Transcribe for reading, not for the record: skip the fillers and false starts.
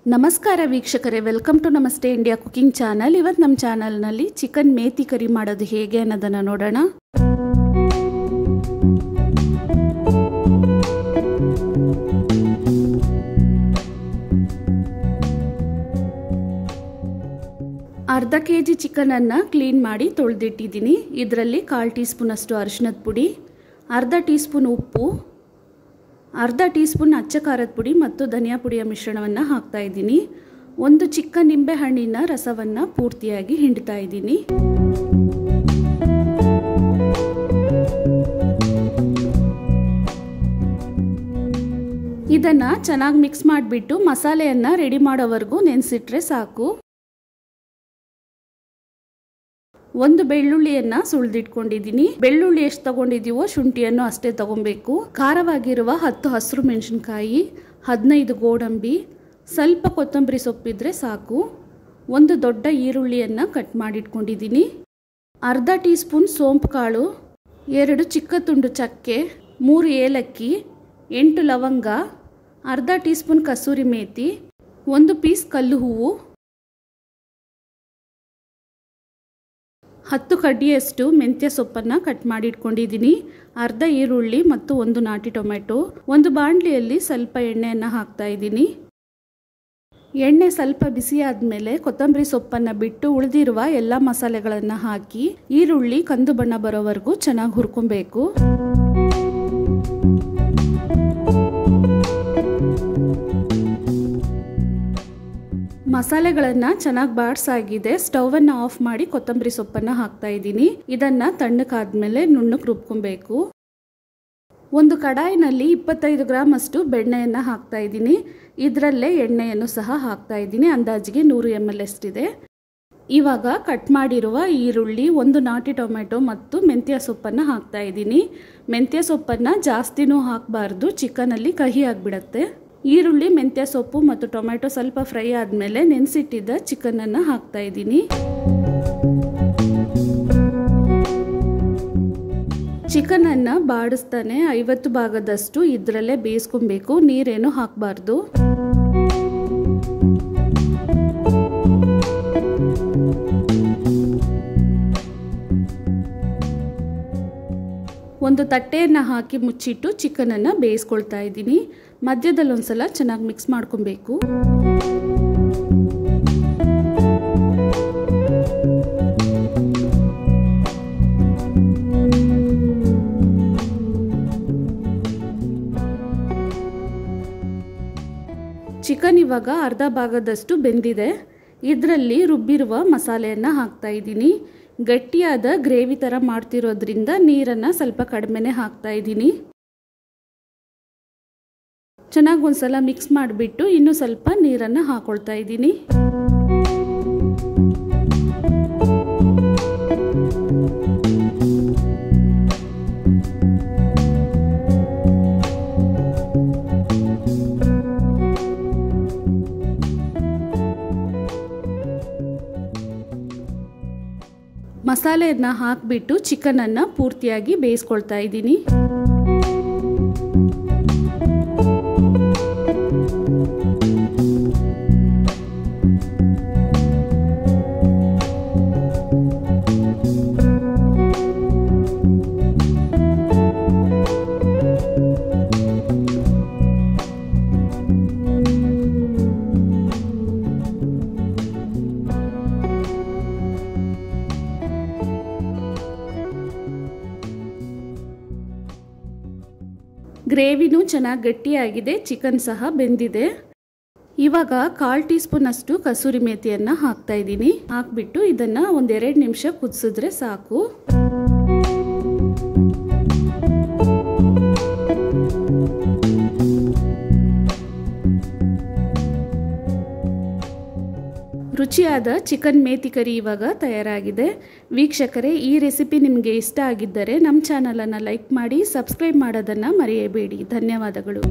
ನಮಸ್ಕಾರ ವೀಕ್ಷಕರೇ, welcome to ನಮಸ್ತೆ ಇಂಡಿಯಾ ಕುಕಿಂಗ್ ಚಾನಲ್. ಇವತ್ತು ನಮ್ಮ ಚಾನಲ್ನಲ್ಲಿ ಚಿಕನ್ ಮೇಥಿ ಕರಿ ಮಾಡೋದು ಹೇಗೆ ಅನ್ನೋದನ್ನು ನೋಡೋಣ. ಅರ್ಧ ಕೆಜಿ ಚಿಕನನ್ನು ಕ್ಲೀನ್ ಮಾಡಿ ತೊಳೆದಿಟ್ಟಿದ್ದೀನಿ. ಇದರಲ್ಲಿ 1/4 ಟೀ ಸ್ಪೂನ್ ಅಷ್ಟು ಅರಿಶಿಣದ ಪುಡಿ, ಅರ್ಧ ಟೀ ಸ್ಪೂನ್ ಉಪ್ಪು, ಅರ್ಧ ಟೀ ಸ್ಪೂನ್ ಅಚ್ಚ ಖಾರದ ಪುಡಿ ಮತ್ತು ಧನಿಯಾ ಪುಡಿಯ ಮಿಶ್ರಣವನ್ನು ಹಾಕ್ತಾ ಇದ್ದೀನಿ. ಒಂದು ಚಿಕ್ಕ ನಿಂಬೆ ಹಣ್ಣಿನ ರಸವನ್ನು ಪೂರ್ತಿಯಾಗಿ ಹಿಂಡ್ತಾ ಇದ್ದೀನಿ. ಇದನ್ನು ಚೆನ್ನಾಗಿ ಮಿಕ್ಸ್ ಮಾಡಿಬಿಟ್ಟು ಮಸಾಲೆಯನ್ನು ರೆಡಿ ಮಾಡೋವರೆಗೂ ನೆನೆಸಿಟ್ರೆ ಸಾಕು. ಒಂದು ಬೆಳ್ಳುಳ್ಳಿಯನ್ನು ಸುಳಿದಿಟ್ಕೊಂಡಿದ್ದೀನಿ. ಬೆಳ್ಳುಳ್ಳಿ ಎಷ್ಟು ತಗೊಂಡಿದ್ದೀವೋ ಶುಂಠಿಯನ್ನು ಅಷ್ಟೇ ತಗೊಬೇಕು. ಖಾರವಾಗಿರುವ 10 ಹಸಿರು ಮೆಣಸಿನಕಾಯಿ, 15 ಗೋಡಂಬಿ, ಸ್ವಲ್ಪ ಕೊತ್ತಂಬರಿ ಸೊಪ್ಪಿದ್ರೆ ಸಾಕು. ಒಂದು ದೊಡ್ಡ ಈರುಳ್ಳಿಯನ್ನು ಕಟ್ ಮಾಡಿಟ್ಕೊಂಡಿದ್ದೀನಿ. ಅರ್ಧ ಟೀ ಸ್ಪೂನ್ ಸೋಂಪು ಕಾಳು, 2 ಚಿಕ್ಕ ತುಂಡು ಚಕ್ಕೆ, 3 ಏಲಕ್ಕಿ, 8 ಲವಂಗ, ಅರ್ಧ ಟೀ ಸ್ಪೂನ್ ಕಸೂರಿ ಮೇಥಿ, 1 ಪೀಸ್ ಕಲ್ಲು ಹೂವು, 10 ಕಡ್ಡಿಯಷ್ಟು ಮೆಂತ್ಯ ಸೊಪ್ಪನ್ನು ಕಟ್ ಮಾಡಿ ಇಟ್ಕೊಂಡಿದ್ದೀನಿ. ಅರ್ಧ ಈರುಳ್ಳಿ ಮತ್ತು 1 ನಾಟಿ ಟೊಮೆಟೊ. ಒಂದು ಬಾಣಲಿಯಲ್ಲಿ ಸ್ವಲ್ಪ ಎಣ್ಣೆಯನ್ನು ಹಾಕ್ತಾ ಇದ್ದೀನಿ. ಎಣ್ಣೆ ಸ್ವಲ್ಪ ಬಿಸಿ ಆದಮೇಲೆ ಕೊತ್ತಂಬರಿ ಸೊಪ್ಪನ್ನು ಬಿಟ್ಟು ಉಳಿದಿರುವ ಎಲ್ಲ ಮಸಾಲೆಗಳನ್ನು ಹಾಕಿ ಈರುಳ್ಳಿ ಕಂದು ಬಣ್ಣ ಬರೋವರೆಗೂ ಚೆನ್ನಾಗಿ ಹುರ್ಕೊಬೇಕು. ಮಸಾಲೆಗಳನ್ನು ಚೆನ್ನಾಗಿ ಬಾಡಿಸಾಗಿದೆ. ಸ್ಟವನ್ನು ಆಫ್ ಮಾಡಿ ಕೊತ್ತಂಬರಿ ಸೊಪ್ಪನ್ನು ಹಾಕ್ತಾ ಇದ್ದೀನಿ. ಇದನ್ನು ತಣ್ಣಕ್ಕಾದ್ಮೇಲೆ ನುಣ್ಣಗೆ ರುಬ್ಕೊಬೇಕು. ಒಂದು ಕಡಾಯಿನಲ್ಲಿ 25 ಗ್ರಾಮ್ ಅಷ್ಟು ಬೆಣ್ಣೆಯನ್ನು ಹಾಕ್ತಾ ಇದ್ದೀನಿ. ಇದರಲ್ಲೇ ಎಣ್ಣೆಯನ್ನು ಸಹ ಹಾಕ್ತಾ ಇದ್ದೀನಿ. ಅಂದಾಜಿಗೆ 100 ml ಅಷ್ಟಿದೆ. ಇವಾಗ ಕಟ್ ಮಾಡಿರುವ ಈರುಳ್ಳಿ, 1 ನಾಟಿ ಟೊಮೆಟೊ ಮತ್ತು ಮೆಂತ್ಯ ಸೊಪ್ಪನ್ನು ಹಾಕ್ತಾ ಇದ್ದೀನಿ. ಮೆಂತ್ಯ ಸೊಪ್ಪನ್ನು ಜಾಸ್ತಿನೂ ಹಾಕಬಾರ್ದು, ಚಿಕನಲ್ಲಿ ಕಹಿ ಆಗಿಬಿಡತ್ತೆ. ಈರುಳ್ಳಿ, ಮೆಂತ್ಯ ಸೊಪ್ಪು ಮತ್ತು ಟೊಮೆಟೊ ಸ್ವಲ್ಪ ಫ್ರೈ ಆದಮೇಲೆ ನೆನೆಸಿಟ್ಟಿದ್ದ ಚಿಕನನ್ನು ಹಾಕ್ತಾ ಇದ್ದೀನಿ. ಚಿಕನನ್ನು ಬಾಡಿಸ್ತಾನೆ 50 ಭಾಗದಷ್ಟು ಇದರಲ್ಲೇ ಬೇಯಿಸ್ಕೊಬೇಕು. ನೀರೇನು ಹಾಕಬಾರ್ದು. ಒಂದು ತಟ್ಟೆಯನ್ನು ಹಾಕಿ ಮುಚ್ಚಿಟ್ಟು ಚಿಕನನ್ನು ಬೇಯಿಸ್ಕೊಳ್ತಾ ಇದ್ದೀನಿ. ಮಧ್ಯದಲ್ಲಿ ಒಂದ್ಸಲ ಚೆನ್ನಾಗಿ ಮಿಕ್ಸ್ ಮಾಡ್ಕೊಬೇಕು. ಚಿಕನ್ ಇವಾಗ ಅರ್ಧ ಭಾಗದಷ್ಟು ಬೆಂದಿದೆ. ಇದರಲ್ಲಿ ರುಬ್ಬಿರುವ ಮಸಾಲೆಯನ್ನು ಹಾಕ್ತಾ ಇದ್ದೀನಿ. ಗಟ್ಟಿಯಾದ ಗ್ರೇವಿ ಥರ ಮಾಡ್ತಿರೋದ್ರಿಂದ ನೀರನ್ನು ಸ್ವಲ್ಪ ಕಡಿಮೆನೇ ಹಾಕ್ತಾ ಇದ್ದೀನಿ. ಚೆನ್ನಾಗಿ ಒಂದ್ಸಲ ಮಿಕ್ಸ್ ಮಾಡಿಬಿಟ್ಟು ಇನ್ನೂ ಸ್ವಲ್ಪ ನೀರನ್ನು ಹಾಕೊಳ್ತಾ ಇದ್ದೀನಿ. ಮಸಾಲೆಯನ್ನು ಹಾಕಿಬಿಟ್ಟು ಚಿಕನನ್ನು ಪೂರ್ತಿಯಾಗಿ ಬೇಯಿಸ್ಕೊಳ್ತಾ ಇದ್ದೀನಿ. ಗ್ರೇವಿನೂ ಚೆನ್ನಾಗಿ ಗಟ್ಟಿಯಾಗಿದೆ, ಚಿಕನ್ ಸಹ ಬೆಂದಿದೆ. ಇವಾಗ 1/4 ಟೀ ಸ್ಪೂನ್ ಅಷ್ಟು ಕಸೂರಿ ಮೇಥಿಯನ್ನು ಹಾಕ್ತಾ ಇದ್ದೀನಿ. ಹಾಕ್ಬಿಟ್ಟು ಇದನ್ನು 1-2 ನಿಮಿಷ ಕುದಿಸಿದ್ರೆ ಸಾಕು. ರುಚಿಯಾದ ಚಿಕನ್ ಮೇಥಿ ಕರಿ ಇವಾಗ ತಯಾರಾಗಿದೆ. ವೀಕ್ಷಕರೇ, ಈ ರೆಸಿಪಿ ನಿಮಗೆ ಇಷ್ಟ ಆಗಿದ್ದರೆ ನಮ್ಮ ಚಾನಲನ್ನು ಲೈಕ್ ಮಾಡಿ, ಸಬ್ಸ್ಕ್ರೈಬ್ ಮಾಡೋದನ್ನು ಮರೆಯಬೇಡಿ. ಧನ್ಯವಾದಗಳು.